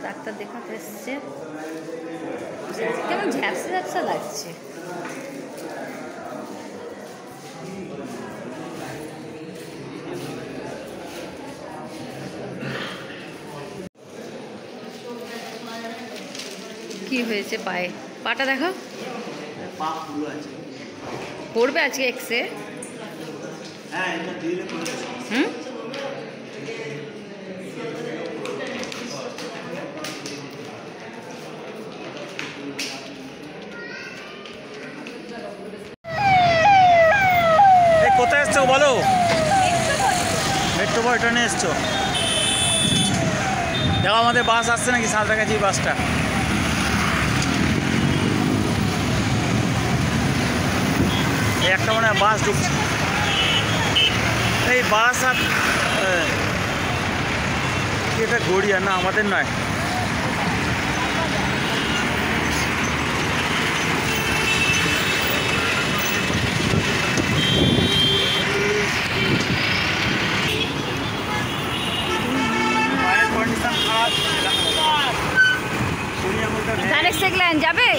Doctor দেখাতে এসছে, কেমন ঝ্যাপসা ঝ্যাপসা লাগছে। কি হয়েছে পায়ে? পাটা দেখো, পড়বে আজকে এক্সে। হুম, কোথায় এসছো বলো? মেট্রো ট্রেনে এসছো? দেখো আমাদের বাস আসছে নাকি, সাঁতরাগাছি বাসটা। এই একটা মনে হয় বাস ঢুকছে, এই বাস। আর এটা গড়িয়া না, আমাদের নয়। যাবে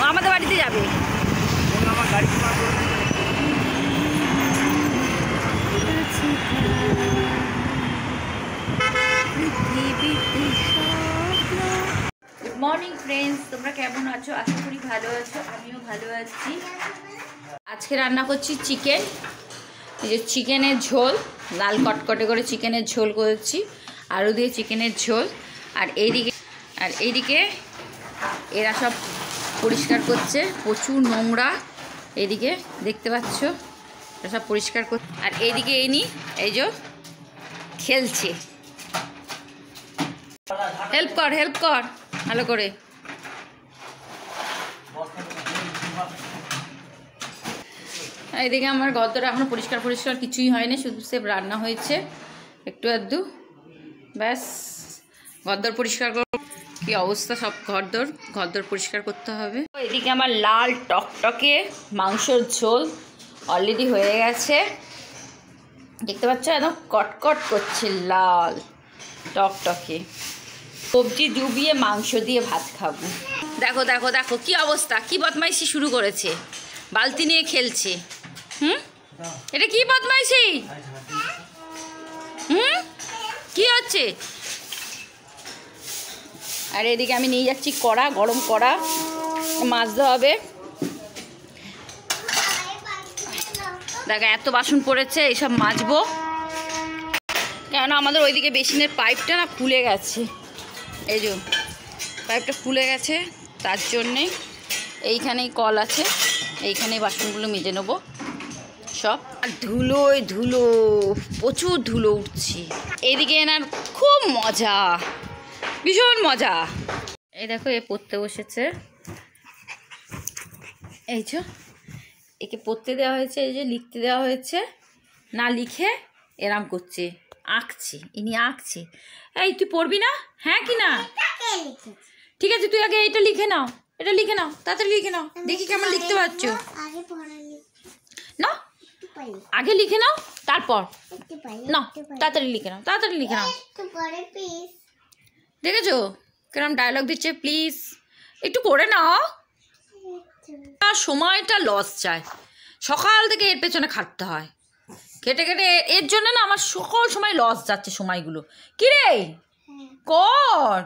আমাদের বাড়িতে যাবে। গুড মর্নিং ফ্রেন্ডস, তোমরা কেমন আছো? আশা করি ভালো আছো, আমিও ভালো আছি। আজকে রান্না করছি চিকেন। এই যে চিকেনের ঝোল, লাল কটকটে করে চিকেনের ঝোল করেছি, আলু দিয়ে চিকেনের ঝোল। আর এইদিকে এরা সব পরিষ্কার করছে, প্রচুর নোংরা এইদিকে দেখতে পাচ্ছ, এরা সব পরিষ্কার করছে। আর এইদিকে এই যে খেলছে। হেল্প কর ভালো করে। এইদিকে আমার ঘরদোর এখনো পরিষ্কার কিছুই হয়নি, শুধু সেব রান্না হয়েছে একটু আধটু, ব্যাস। ঘরদোর পরিষ্কার কর, কি অবস্থা সব ঘরদোর পরিষ্কার করতে হবে। এদিকে আমার লাল টকটকে মাংসর ঝোল অলরেডি হয়ে গেছে, দেখতে পাচ্ছ, একদম কটকট করছে, লাল টকটকে। সবজি ডুবিয়ে মাংস দিয়ে ভাত খাবো। দেখো দেখো দেখো কি অবস্থা, কি বদমাইশি শুরু করেছে, বালতি নিয়ে খেলছে। এটা কি বদমাইশি? কি হচ্ছে? আর এদিকে আমি নিয়ে যাচ্ছি কড়া, গরম কড়া, মাজতে হবে। দেখো এত বাসন পড়েছে, এইসব মাজবো, কেননা আমাদের ওইদিকে বেসিনের পাইপটা না খুলে গেছে। এই যে পাইপটা খুলে গেছে, তার জন্যে এইখানেই কল আছে, এইখানেই বাসনগুলো মেজে নেবো সব। আর ধুলো, প্রচুর ধুলো উঠছে। এইদিকে এনার খুব মজা, ভীষণ মজা। এই দেখো এ পড়তে বসেছে, এই যে একে পড়তে দেওয়া হয়েছে, এই যে লিখতে দেওয়া হয়েছে, না লিখে এরাম করছে, ইনি আঁকছে। এই তুই পড়বি না? হ্যাঁ কি না? ঠিক আছে, তুই আগে এটা লিখে নাও, তাড়াতাড়ি লিখে নাও, দেখি কেমন লিখতে পারছো না। আগে লিখে নাও, তারপর না, তাড়াতাড়ি লিখে নাও। দেখেছো কিরম ডায়লগ দিচ্ছে, প্লিজ একটু পড়ে নাও। সময়টা লস যায়, সকাল থেকে এর পেছনে খাটতে হয়, কেটে এর জন্য না আমার সকল সময় লস যাচ্ছে সময়গুলো। কি রে কর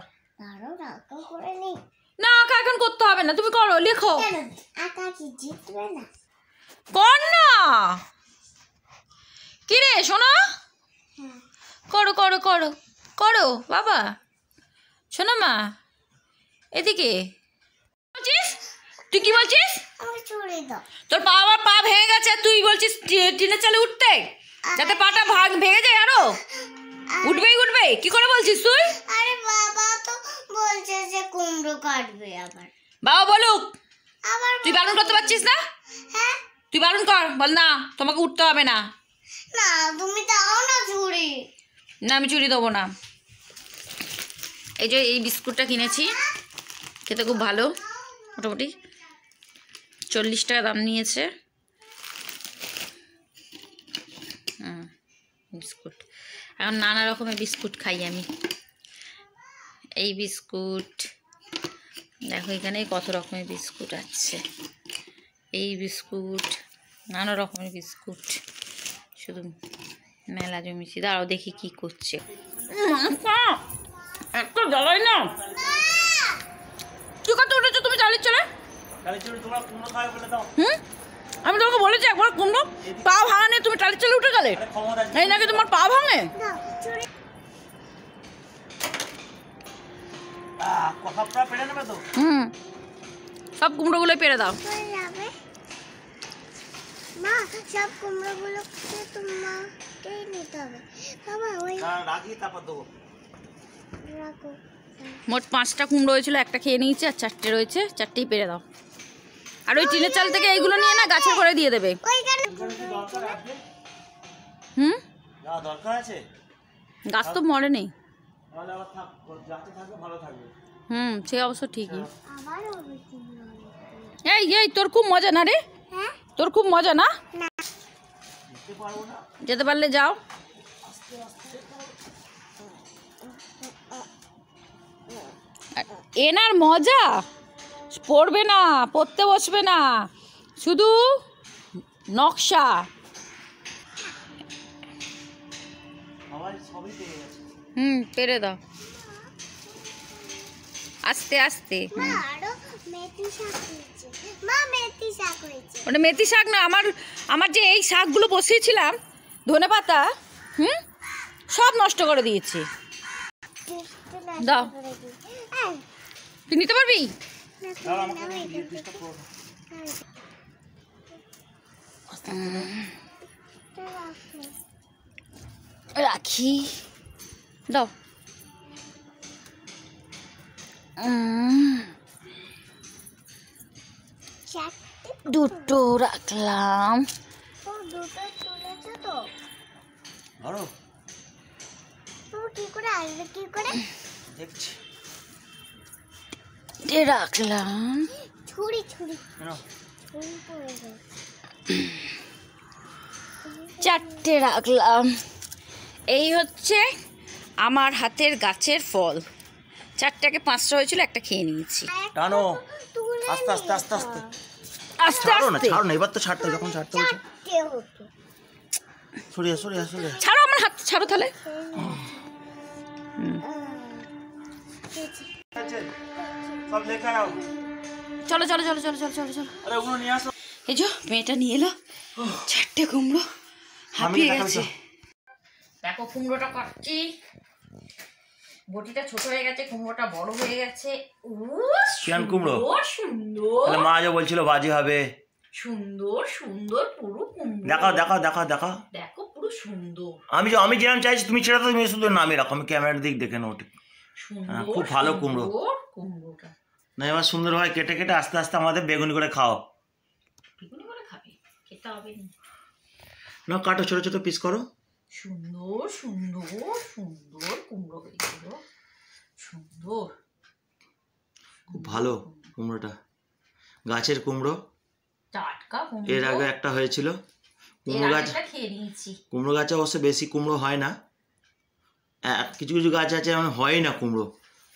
না, আঁকা এখন করতে হবে না, তুমি করো, লেখো, কর না। কি রে শোনো, করো বাবা, শোনো মা, এদিকে বলছিস, তুই কি বলছিস? তোর পা ভেঙে গেছে, তুই বলছিস টিনের চালে উঠতে, যাতে পাটা ভেঙে যায়, আরো উঠবে কি করে বলছিস তুই? আরে বাবা তো বলছে যে কুমড়ো কাটবে আবার। বাবা বলুক, তুই বারণ করতে পারছিস না? হ্যাঁ তুই বারণ কর, বল না তোমাকে উঠতে হবে না। না তুমি দাও না চুড়ি। না আমি চুড়ি দেবো না। এই যে এই বিস্কুটটা কিনেছি, খেতে খুব ভালো, মোটামুটি 40 টাকা দাম নিয়েছে। বিস্কুট, এখন নানা রকমের বিস্কুট খাই আমি, এই বিস্কুট দেখো, এখানে কত রকমের বিস্কুট আছে। এই বিস্কুট, নানা রকমের বিস্কুট, শুধু মেলা জমিছি। দাঁড়াও দেখি কি করছে। এত জ্বালাই না, কি কথা উঠেছো তুমি চালিয়ে চলে? আমি তোমাকে বলেছি একবার কুমড়ো পা ভাঙা নিয়ে তুমি টালি চলে উঠে গেলে। এই নাকি তোমার পা ভাঙে? সব কুমড়োগুলো পেরে দাও। মা সব কুমড়োগুলোকে তোমাকেই নিতে হবে। বাবা ওই রাখো। মোট 5টা কুমড়ো হয়েছিল, একটা খেয়ে নিয়েছি আর 4টে রয়েছে, 4টেই পেরে দাও। আর ওই টিনের চাল থেকে এইগুলো নিয়ে না গাছের করে দিয়ে দেবে। হুম, গাছ তো মরে নেই। হুম, সে অবশ্য ঠিকই। এই এই তোর খুব মজা না রে? তোর খুব মজা না? যেতে পারলে যাও। এনার মজা পড়বে না, পড়তে বসবে না, শুধু নকশা। পেরে দাও আস্তে আস্তে। ওটা মেথি শাক না, আমার যে এই শাকগুলো বসিয়েছিলাম, ধনে পাতা, সব নষ্ট করে দিয়েছি। দাও, তুই নিতে পারবি? রাখি, দাও। দুটো রাখলাম। রাখলাম। ছুরি ছুরি 4টে রাখলাম। এই হচ্ছে আমার হাতের গাছের ফল। 4টাকে 5টা হয়েছিল, একটা খেয়ে নিয়েছি। টানো আস্তে আস্তে আস্তে আস্তে আস্তে ছাড়ো না, আস্তে ছাড়ো না, এবার তো ছাড়তে, যখন ছাড়তে বলছো সরিয়ে সরিয়ে সরিয়ে ছাড়ো, আমার হাত ছাড়ো তাহলে। সব লেখা নাও। চলো চলো চলো চলো চলো চলো চলো। আরে ওগুলো নিয়ে আসো। এই যে মেয়েটা নিয়ে এলো 4টে কুমড়ো, হাঁপিয়ে গেছে। দেখো কুমড়োটা কাটছি, বটিটা ছোট হয়ে গেছে, কুমড়োটা বড় হয়ে গেছে। শিয়ান কুমড়ো সুন্দর, তাহলে মা যে বলছিল বাজি হবে। সুন্দর সুন্দর পুরো কুমড়ো। দেখাও দেখাও দেখাও দেখাও। দেখো পুরো সুন্দর। আমি যেরকম চাইছি তুমি সেটা তো, তুমি শুধু নামে রাখো, আমি ক্যামেরার দিক দেখে নেবো। সুন্দর, খুব ভালো কুমড়ো। কুমড়োটা না এবার সুন্দরভাবে কেটে কেটে আস্তে আস্তে আমাদের বেগুনি করে খাও। বেগুনি করে খাবে? খেতে হবে না, কাটো, ছোট ছোট পিস করো। সুন্দর সুন্দর সুন্দর কুমড়ো হয়েছিল, সুন্দর। খুব ভালো কুমড়োটা, গাছের কুমড়ো। টাটকা কুমড়ো। এর আগে একটা হয়েছিল কুমড়ো গাছ, খেয়ে নিয়েছি। কুমড়ো গাছে অবশ্য বেশি কুমড়ো হয় না, কিছু কিছু গাছ আছে এমন হয় না কুমড়ো,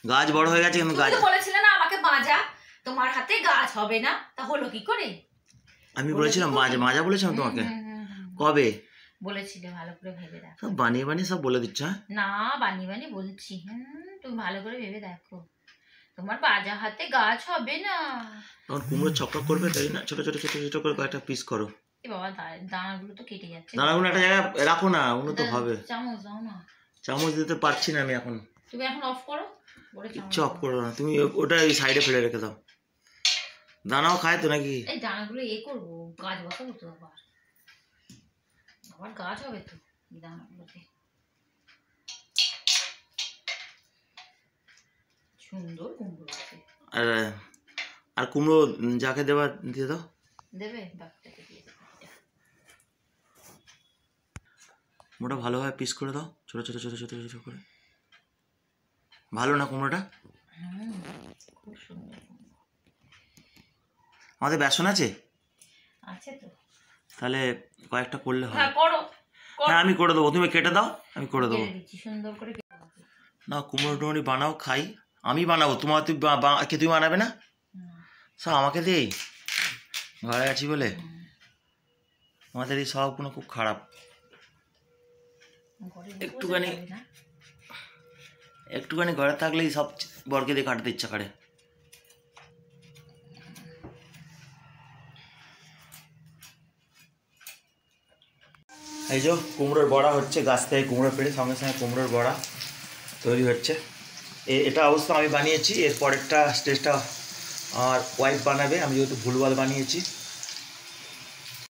গাছ বড় হয়ে গেছে কিন্তু গাছ। বলেছিলে না আমাকে মাজা, তোমার হাতে গাছ হবে না, তা হলো কি করে? আমি বলেছিলাম মাজা বলেছিলাম তোমাকে কবে? বলেছিলে, ভালো করে ভেবে দেখো। সব বানিয়ে বানিয়ে সব বলে দিচ্ছ। না বানিয়ে বানিয়ে বলছি। তুমি ভালো করে ভেবে দেখো, তোমার বাজা হাতে গাছ হবে না। তখন কুমড়ো ছক্কা করবে, তাই না? ছোট ছোট ছোট ছোট করে কয়েকটা পিস করো। এ বাবা, দানাগুলো তো কেটে যাচ্ছে। দানাগুলো একটা জায়গায় রাখো না, ওগুলো তো হবে। চামচ দাও না। চামচ দিতে পারছি না আমি এখন। তুমি এখন অফ করো, কিচ্ছু অফ করো না তুমি, ওটা এই সাইডে ফেলে রেখে দাও। দানাও খায় তো নাকি? এই দানাগুলো করবো, গাছ বসাবো তো, আবার গাছ হবে তো দানাগুলোতে। সুন্দর কুমড়ো আছে। আর কুমড়ো যাকে দেবার দিয়ে দাও। দেবে, বাচ্চাকে দিয়ে দেবে। কুমড়োটা ভালোভাবে পিস করে দাও, ছোট ছোট ছোট ছোট ছোট করে। ভালো না কুমড়োটা? খুব সুন্দর। আমাদের বেসন আছে? আছে তো, তাহলে কয়েকটা করলে হবে। হ্যাঁ করো। হ্যাঁ আমি করে দেবো, তুমি কেটে দাও, আমি করে দেবো। সুন্দর করে। না কুমড়ো টুমড়ি বানাও, খাই। আমি বানাবো, তোমার তুই কে তুই বানাবে না? সব আমাকে দেই, ঘরে আছি বলে। আমাদের এই স্বভাবগুলো খুব খারাপ। একটুখানি ঘরে থাকলেই সব বরকে দিয়ে কাটতে ইচ্ছা করে। এই যে কুমড়োর বড়া হচ্ছে, গাছ থেকে কুমড়ো পেড়ে সঙ্গে সঙ্গে কুমড়োর বড়া তৈরি হচ্ছে। এটা অবশ্য আমি বানিয়েছি, এর পরেরটা স্টেজটা আমার ওয়াইফ বানাবে, আমি যেহেতু ভুলভাল বানিয়েছি।